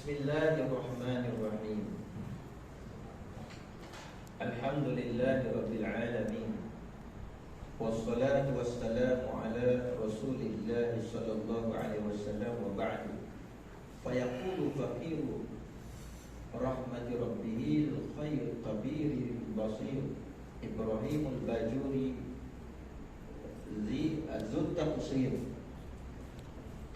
Bismillahirrahmanirrahim. Alhamdulillahirabbil alamin. Wassalatu wassalamu ala Rasulillah sallallahu alaihi wasallam wa ba'du. Fayaqulu faqiru rahmati rabbihil khair kabiril basir Ibrahimul Bajuri zi az-Taqsir.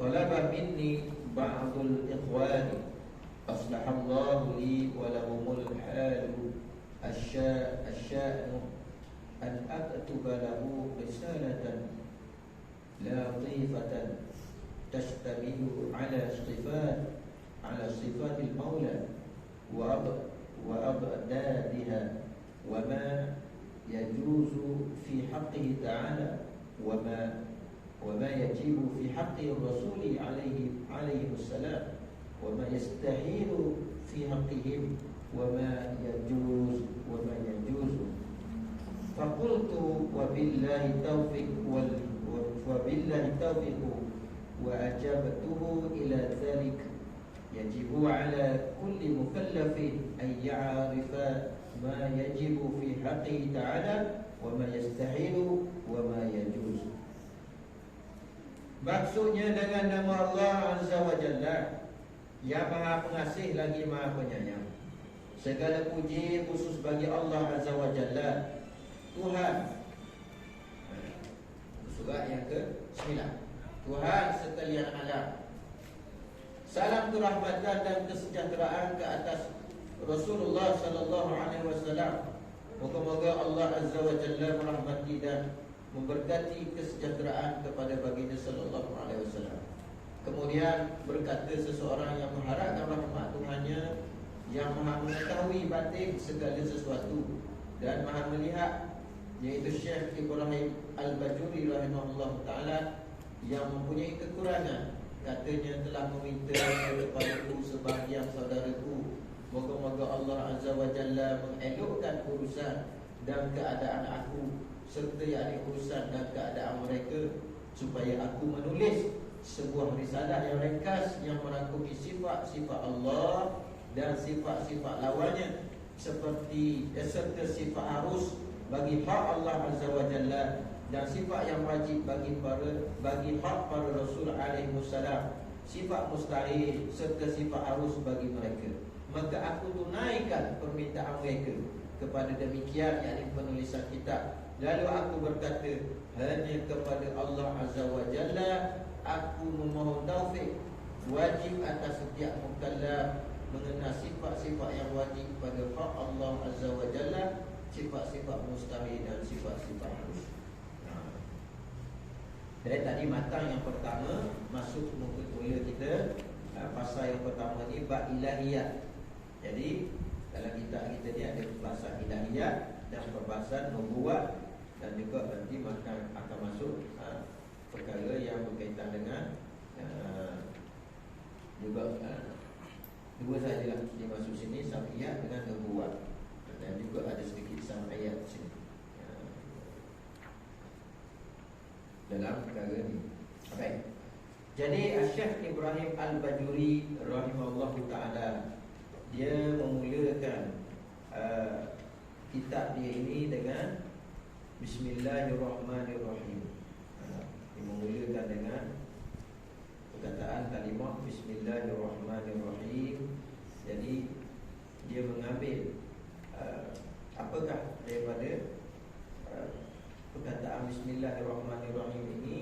Talaba minni ba'dul ikhwani aslahallahu li wa lahumul halu asya'nu an aktuba lahu risalatan latifatan tashtabihu ala sifatil maula wa abdadiha wa ma yajuzu fi haqqihi ta'ala wa ma yajibu fi haqqi rasuli alaihi wassalam wa ma yastahilu fi haqqihim wa ma yajuz faqultu wa billahi taufiq wa ajabtuhu ila dhalik yajibu ala kulli mukallafin an ya'rifa ma yajibu fi haqqihi ta'ala wa ma yastahilu wa ma yajuz. Maksudnya dengan nama Allah Azza wa Jalla, yang Maha Pengasih lagi Maha Penyayang. Segala puji khusus bagi Allah Azza wa Jalla, Tuhan. Surah yang ke-9. Tuhan sekalian alam. Salam kerahmatan dan kesejahteraan ke atas Rasulullah sallallahu alaihi wasallam. Moga-moga Allah Azza wa Jalla merahmati dan memberkati kesejahteraan kepada baginda sallallahu alaihi wasallam. Kemudian berkata seseorang yang mengharapkan rahmat Tuhannya, yang Maha mengetahui batin segala sesuatu dan Maha melihat, yaitu Syekh Ibrahim Al-Bajuri rahimahullah taala, yang mempunyai kekurangan. Katanya telah meminta kepadaku sebahagian saudaraku, moga-moga Allah Azza wa Jalla mengelokkan urusan dan keadaan aku serta yakni urusan dan keadaan mereka, supaya aku menulis sebuah risalah yang ringkas yang merangkumi sifat-sifat Allah dan sifat-sifat lawannya, seperti serta sifat harus bagi hak Allah Azza wa Jalla dan sifat yang wajib bagi hak para Rasul alaihi wassalam, sifat mustahil serta sifat harus bagi mereka. Maka aku tunaikan permintaan mereka kepada demikian, yakni penulisan kitab. Lalu aku berkata, hanya kepada Allah Azza wa Jalla aku memohon taufik. Wajib atas setiap mukallaf mengenal sifat-sifat yang wajib pada hak Allah Azza wa Jalla, sifat-sifat mustahil dan sifat-sifat harus. Dari tadi matang yang pertama, masuk muka kuliah kita. Pasal yang pertama ni bab ilahiyat. Jadi dalam kitab kita ni ada perbahasan ilahiyat dan perbahasan nubuat, dan juga nanti akan masuk perkara yang berkaitan dengan juga dua sajalah dia masuk sini, sam'iyat dengan nubuat, dan juga ada sedikit sam'iyat sini dalam perkara ni. Baik. Jadi Syekh Ibrahim Al-Bajuri rahimahullahu taala, dia memulakan kitab dia ini dengan Bismillahirrahmanirrahim. Dia memulakan dengan perkataan kalimah Bismillahirrahmanirrahim. Jadi dia mengambil apakah daripada perkataan Bismillahirrahmanirrahim ini,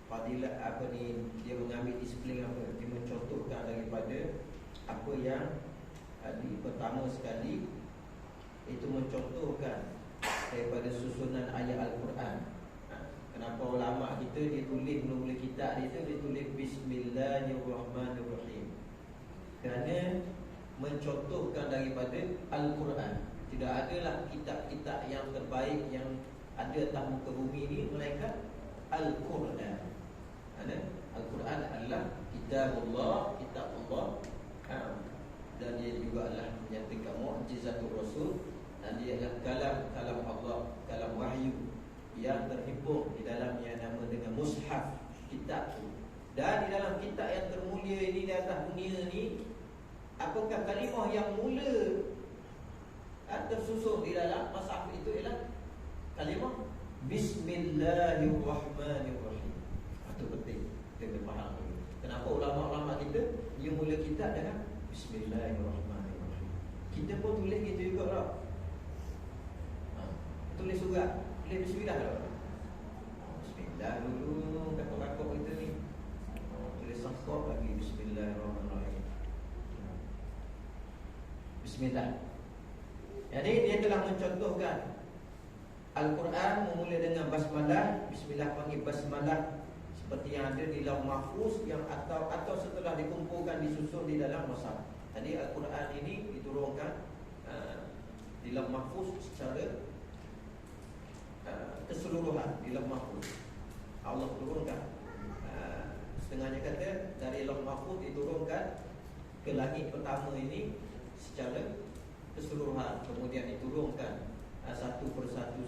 fadilah apa ni, dia mengambil disiplin apa, dia mencontohkan daripada apa yang pertama sekali itu mencontohkan daripada susunan ayat Al-Quran. Kenapa ulama kita dia tulis mula-mula kitab dia tu, dia tulis Bismillahirrahmanirrahim, kerana mencontohkan daripada Al-Quran. Tidak adalah kitab-kitab yang terbaik yang ada atas muka bumi ini melainkan Al-Quran. Al-Quran adalah kitabullah, kitab Allah, dan dia juga adalah menyatakan mu'jizatul Rasul, dan dia adalah kalam Allah, kalam wahyu yang terhimpun di dalamnya nama dengan mushaf, kitab tu. Dan di dalam kitab yang termulia ini di atas dunia ni, apakah kalimah yang mula tersusun di dalam mushaf itu ialah kalimah Bismillahirrahmanirrahim. Itu penting kita kena faham. Kenapa ulama-ulama kita dia mula kitab dengan Bismillahirrahmanirrahim. Kita pun tulis gitu juga tak? Tulis surat, tulis bismillah tak? Bismillah dulu, kakak-kakak kita ni. Tulis sangkot lagi Bismillahirrahmanirrahim. Bismillah. Jadi dia telah mencontohkan Al-Quran memulai dengan basmalah. Bismillah panggil basmalah, seperti yang ada di Lauh Mahfuz yang atau setelah dikumpulkan disusun di dalam mushaf. Jadi Al-Quran ini diturunkan di Lauh Mahfuz secara keseluruhan di Lauh Mahfuz. Allah turunkan setengahnya kata dari Lauh Mahfuz diturunkan ke langit pertama ini secara keseluruhan, kemudian diturunkan satu persatu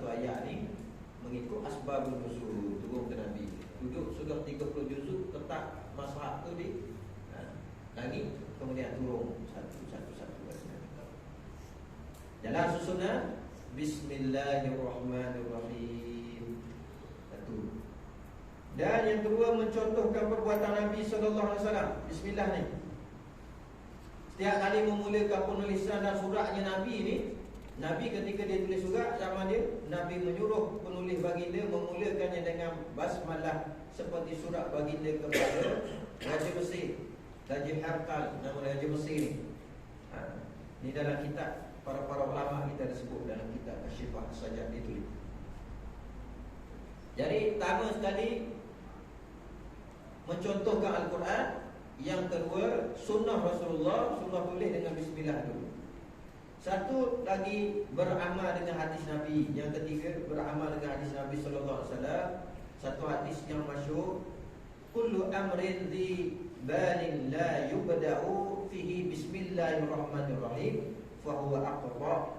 ayat ni mengikut asbabun nuzul turun ke Nabi. Duduk sudah 30 juzuk letak mushaf tu di langit, kemudian turun satu jalan susunan Bismillahirrahmanirrahim. Satu. Dan yang kedua mencontohkan perbuatan Nabi sallallahu alaihi wasallam. Bismillah ni. Setiap kali memulakan penulisan dan suratnya Nabi ni, Nabi ketika dia tulis surat zaman dia, Nabi menyuruh penulis baginda memulakannya dengan basmalah seperti surat baginda kepada Raja Mesir, Raja Harqal, nama Raja Mesir ni. Ni dalam kitab para ulama kita disebut dalam kitab Kasyifah Sajjad ditulis. Jadi pertama sekali mencontohkan Al-Quran. Yang kedua, sunnah Rasulullah, sunnah tulis dengan bismillah dulu. Satu lagi beramal dengan hadis Nabi. Yang ketiga beramal dengan hadis Nabi sallallahu alaihi wasallam. Satu hadis yang masyhur, kullu amrin dhi balin la yubda'u fihi bismillahirrahmanirrahim fa huwa aqra,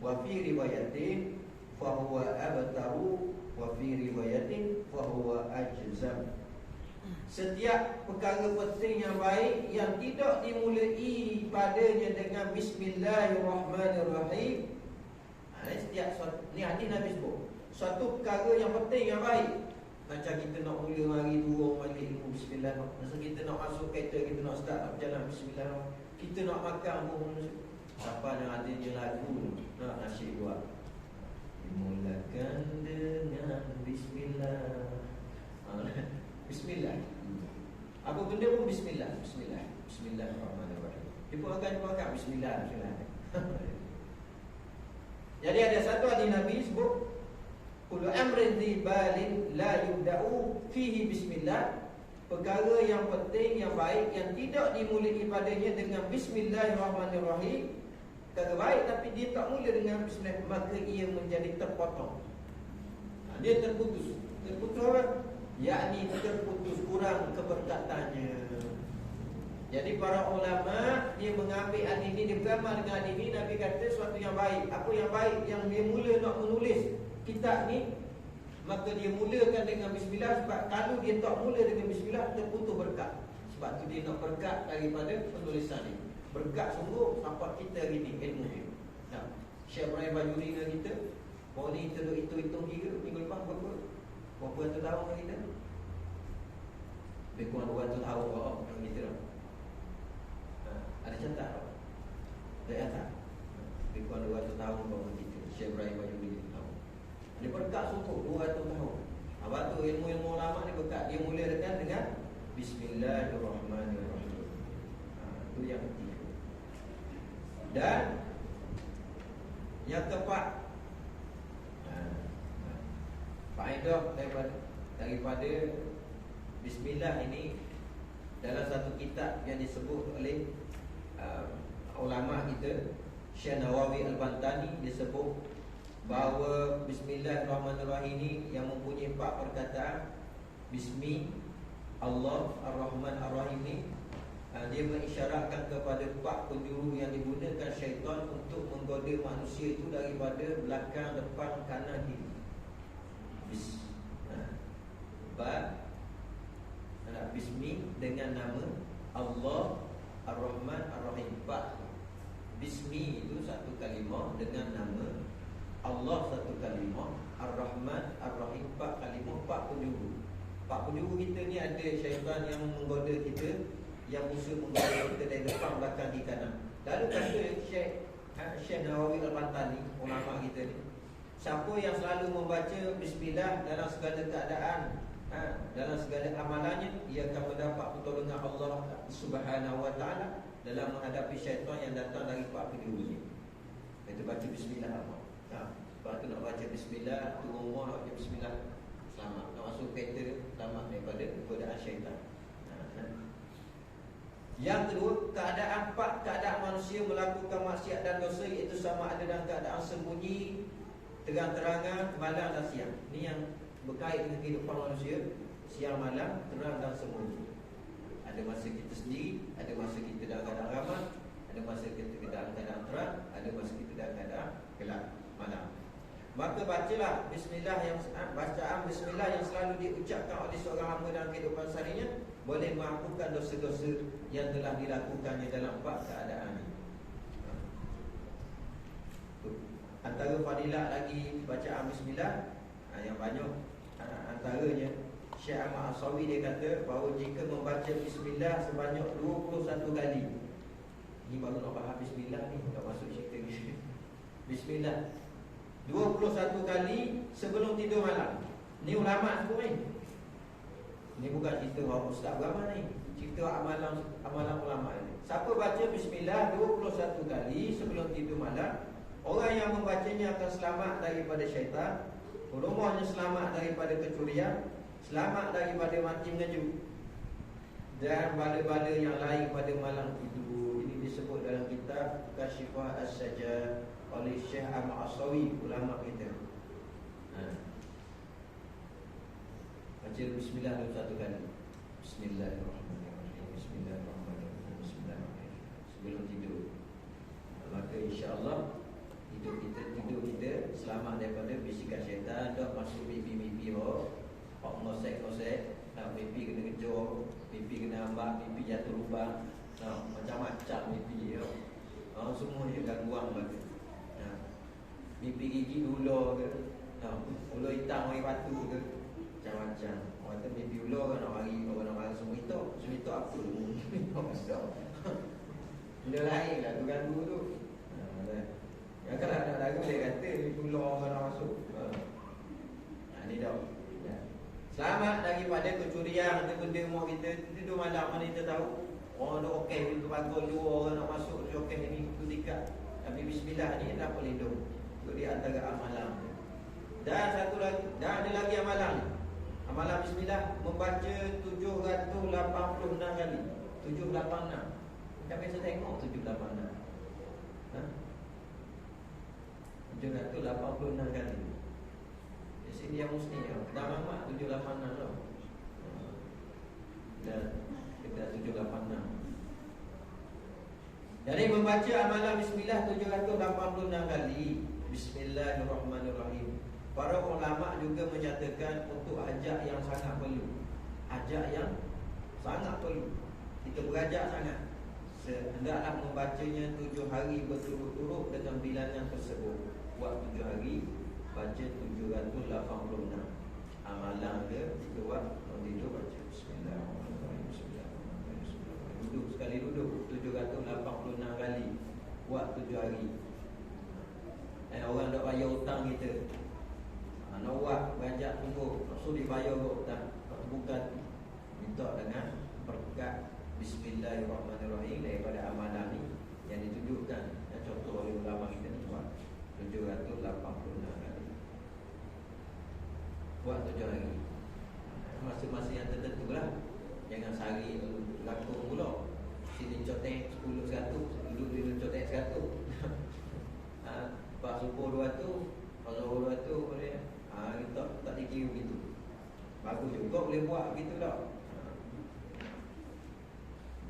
wa fi riwayatin fa huwa abtaru, wa fi riwayatin fa huwa ajzam. Setiap perkara penting yang baik yang tidak dimulai padanya dengan bismillahirrahmanirrahim. Setiap ni hadis Nabi sebut. Suatu perkara yang penting yang baik, macam kita nak mula mari turun balik ilmu bismillah. Masa kita nak masuk kereta, kita nak start nak berjalan bismillah. Kita nak makan pun siapa yang ada je lagu nak nasyid buat. Dimulakan dengan bismillah. Bismillah. Apa benda pun bismillah. Bismillah. Bismillahirrahmanirrahim. Dia pun akan bismillah. Jadi ada satu hadis Nabi sebut, kullu amrin dhi balin la yubda'u fihi bismillah. Perkara yang penting, yang baik, yang tidak dimulai padanya dengan bismillahirrahmanirrahim. Perkara baik tapi dia tak mula dengan bismillah, maka ia menjadi terpotong. Dia terputus. Terputus apa? Yakni terputus, kurang keberkatannya. Jadi para ulama dia mengambil hadis ini, dia beramal dengan hadis ini. Nabi kata sesuatu yang baik. Apa yang baik? Yang dia mula nak menulis kitab ni, maka dia mulakan dengan bismillah. Sebab kalau dia tak mula dengan bismillah, terputus berkat. Sebab tu dia nak berkat daripada penulisan ni. Berkat sungguh sampai kita hari ni ilmu ni. Nah, Syekh Ibrahim Bajuri dengan kita, bahawa ni kita hitung kira minggu lepas berapa ratus tahun kita? Lebih kurang 200 tahun kita dah. Ada catat tak? Ada catat? Lebih kurang 200 tahun bahawa kita Syekh Ibrahim Bajuri tahu. Dia berkat sungguh 200 tahun. Sebab tu ilmu-ilmu ulama ni berkat. Dia mulakan dengan Bismillahirrahmanirrahim. Itu yang ketiga. Dan yang keempat, faedah daripada bismillah ini dalam satu kitab yang disebut oleh ulama kita, Syekh Nawawi Al-Bantani, disebut bahawa bismillahirrahmanirrahim ini yang mempunyai 4 perkataan. Bismi Allah Ar-Rahman Ar-Rahim ni dia mengisyaratkan kepada 4 penjuru yang digunakan syaitan untuk menggoda manusia itu daripada belakang, depan, kanan, kiri. Ba, penjuru kita ni ada syaitan yang menggoda kita, yang usaha menggoda kita dari depan, belakang, di kanan. Lalu kata Syekh Nawawi Al-Pantani, ulama kita ni, siapa yang selalu membaca bismillah dalam segala keadaan, dalam segala amalannya, ia akan mendapat pertolongan Allah Subhanahu wa taala dalam menghadapi syaitan yang datang dari pak penjurunya. Kita baca bismillah apa? Lepas tu nak baca bismillah, turun rumah nak baca bismillah, selamat. Nak masuk kereta, selamat daripada godaan syaitan. Yang kedua, keadaan manusia melakukan maksiat dan dosa, iaitu sama ada dalam keadaan sembunyi, terang-terangan, malam dan siang. Ini yang berkait dengan kehidupan manusia, siang malam, terang dan sembunyi. Ada masa kita sendiri, ada masa kita dalam keadaan ramai, ada masa kita dalam keadaan terang, ada masa kita dalam keadaan gelap malam. Maka bacalah bismillah bacaan bismillah yang selalu diucapkan oleh seorang hamba dalam kehidupan seharinya boleh mengampunkan dosa-dosa yang telah dilakukannya dalam empat keadaan ini. Antara fadilah lagi bacaan bismillah yang banyak, antaranya Syekh Ahmad As-Sawi dia kata bahawa jika membaca bismillah sebanyak 21 kali. Ini baru nak faham bismillah ni, tak masuk cerita ni. Bismillah 21 kali sebelum tidur malam. Ni ulama semua ni. Ni bukan cerita orang ustaz agama ni, cerita amalan ulama ni. Siapa baca bismillah 21 kali sebelum tidur malam, orang yang membacanya akan selamat daripada syaitan, rumahnya selamat daripada kecurian, selamat daripada mati mengejut, dan bala-bala yang lain pada malam itu. Ini disebut dalam kitab Kasyifah As-Sajjad oleh Syekh Ahmad As-Sawi, ulama kita. Baca bismillah 21 kali. Bismillahirrahmanirrahim. Bismillahirrahmanirrahim. Bismillahirrahmanirrahim. Sebelum tidur. Maka insya-Allah tidur kita selamat daripada bisikan syaitan, tak masuk mimpi-mimpi hok ngosek-ngosek, nak mimpi kena kejar, mimpi kena ambak, mimpi jatuh lubang, macam-macam mimpi semua ni gangguan bagi. Mimpi gigi ular ke, ular hitam mari batu ke, macam-macam. Orang tu mimpi ular kan nak mari semua itu apa tu? Benda lain lah tu ganggu tu. Yang kalau nak lagu dia kata mimpi ular kan nak masuk. Ni dah. Selamat daripada kecurian, benda rumah kita tidur malam mana kita tahu. Orang dah okey pintu pagar luar, orang nak masuk dia okey ni pintu dekat. Tapi bismillah ni tak boleh hidup. Itu di antara amalan. Dan satu lagi, dan ada lagi amalan. Amalan bismillah membaca 786 kali. 786. Kita biasa tengok 786. 786 kali. Di sini yang mesti dah mamak 786 tau. Dan kita 786. Jadi membaca amalan bismillah 786 kali. Bismillahirrahmanirrahim. Para ulama juga menyatakan untuk hajat yang sangat perlu. Hajat yang sangat perlu. Kita berhajat sangat. Hendaklah membacanya 7 hari berturut-turut dengan bilangan tersebut. Buat 7 hari, baca 786. Amalan dia kita buat tidur baca bismillahirrahmanirrahim. Bismillahirrahmanirrahim. Duduk sekali duduk 786 kali. Buat 7 hari. Orang dah bayar hutang kita. Nak buat berhajat tunggu, so dibayar hutang. Bukan minta dengan berkat bismillahirrahmanirrahim daripada amalan ni yang ditunjukkan, yang contoh oleh ulama kita ni buat 786 kali. Buat 7 hari. Masa-masa yang tertentu lah. Jangan sehari laku pula. Sini cotek 10 100, dulu cotek 100. Pak subuh 200, kalau 200 boleh. Kita tak dikira begitu. Bagus juga boleh buat begitu tak.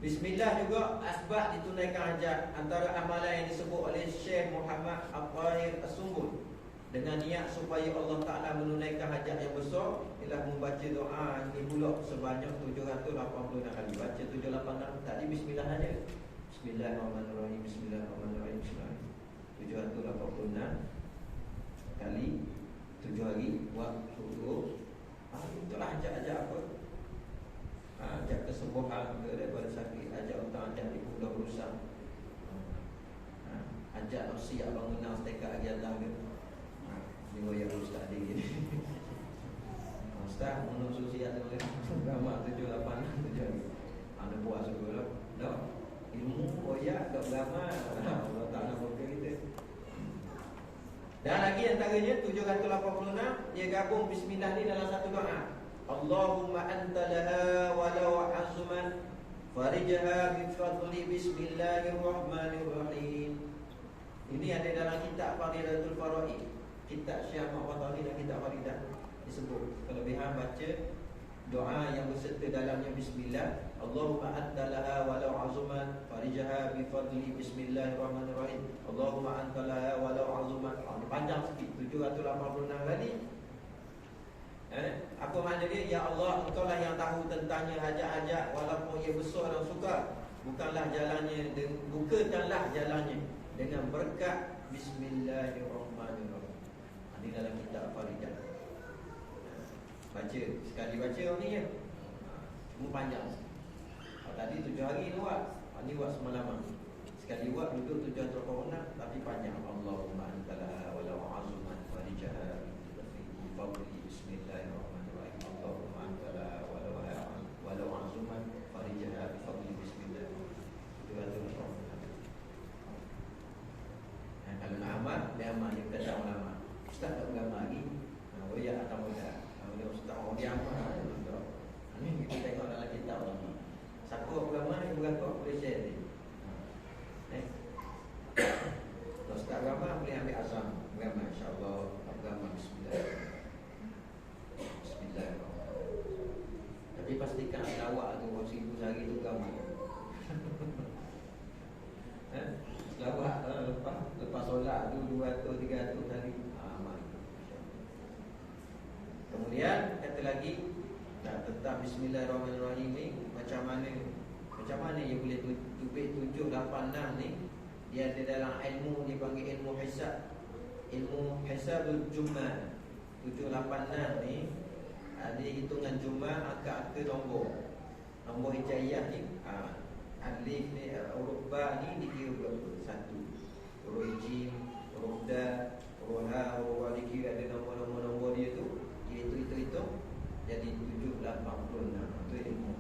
Bismillah juga asbab ditunaikan hajat. Antara amalan yang disebut oleh Syekh Muhammad Al-Tahir As-Sumbul dengan niat supaya Allah Ta'ala menunaikan hajat yang besar, ialah membaca doa ini pula sebanyak 786 kali. Baca 786 tadi bismillah saja. Bismillahirrahmanirrahim. Bismillahirrahmanirrahim. 786 kali 7 hari buat suruh Itulah ajak-ajak apa? Ajak kesembuhan ke daripada sakit, ajak hutang, ajak dipudah berusaha, ajak siap bangunan setekak lagi atas ke. Ni goyak ustaz dia gini. Ustaz, menurut susi ada boleh gambar 78 tujuh. Ada buat segala. Dak ilmu goyak dak gambar. Allah Taala berkata kita. Dan lagi antaranya 786 dia gabung bismillah ni dalam satu doa. Allahumma anta laha walau azuman farijha bi fadli bismillahirrahmanirrahim. Ini ada dalam kitab Faridatul Faraid, kitab Syekh Muhammad Tauhid dan kitab Faridah disebut. Kelebihan baca doa yang berserta dalamnya bismillah. Allahumma anta laha walau azuman farijha bi fadli bismillahirrahmanirrahim. Allahumma anta laha walau azuman. Panjang sikit 786 kali. Apa makna dia? Ya Allah, Engkau lah yang tahu tentangnya hajat-hajat walaupun ia besar dan sukar. Bukanlah jalannya, bukakanlah jalannya dengan berkat bismillahirrahmanirrahim. Ini dalam kitab Faridah. Baca, sekali baca ni ya. Cuma panjang. Tadi 7 hari ni buat. Ini buat semalaman. Sekali buat duduk 786 tapi panjang. Allahumma antala walau azuman farijah fadli bismillahirrahmanirrahim. Allahumma antala walau azuman farijah fadli bismillahirrahmanirrahim. Kalau nak amal, dia amal dia kata ulama. Ustaz tak bergambar lagi. Ya atau mudah. Dia ustaz orang dia amal. Ini kita tengok dalam kitab ulama. Siapa bergambar ni bukan kau boleh share ni. Kalau ustaz bergambar boleh ambil azam. Bergambar insya-Allah. Bergambar bismillahirrahmanirrahim. Tapi pastikan selawat tu 1000 sehari tu gambar. Selawat lepas solat tu 200 300 kali amal. Kemudian kata lagi tentang bismillahirrahmanirrahim ni macam mana dia boleh tubik 786 ni. Dia ada dalam ilmu dipanggil ilmu hisab. Ilmu hisabul jumlah 786 ni ada hitungan jumlah angka-angka nombor hijaiyah ni. Alif ni huruf ba ni dikira berapa? 1. Huruf jim, huruf da, huruf ha, huruf wa dikira ada nombor dia tu. Dia hitung jadi 786. Itu ilmu.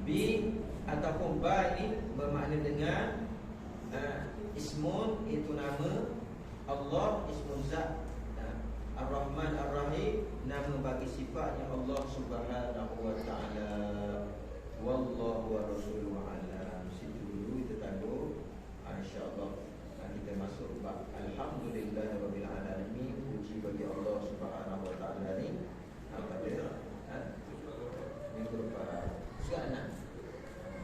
Bi ataupun ba ini bermakna dengan ismun, itu nama Allah, ismun zat. Ar-Rahman Ar-Rahim, nama bagi sifatnya Allah Subhanahu wa taala. Wallahu wa rasuluhu a'lam. Situ dulu kita tangguh. Insya-Allah kita masuk bab alhamdulillah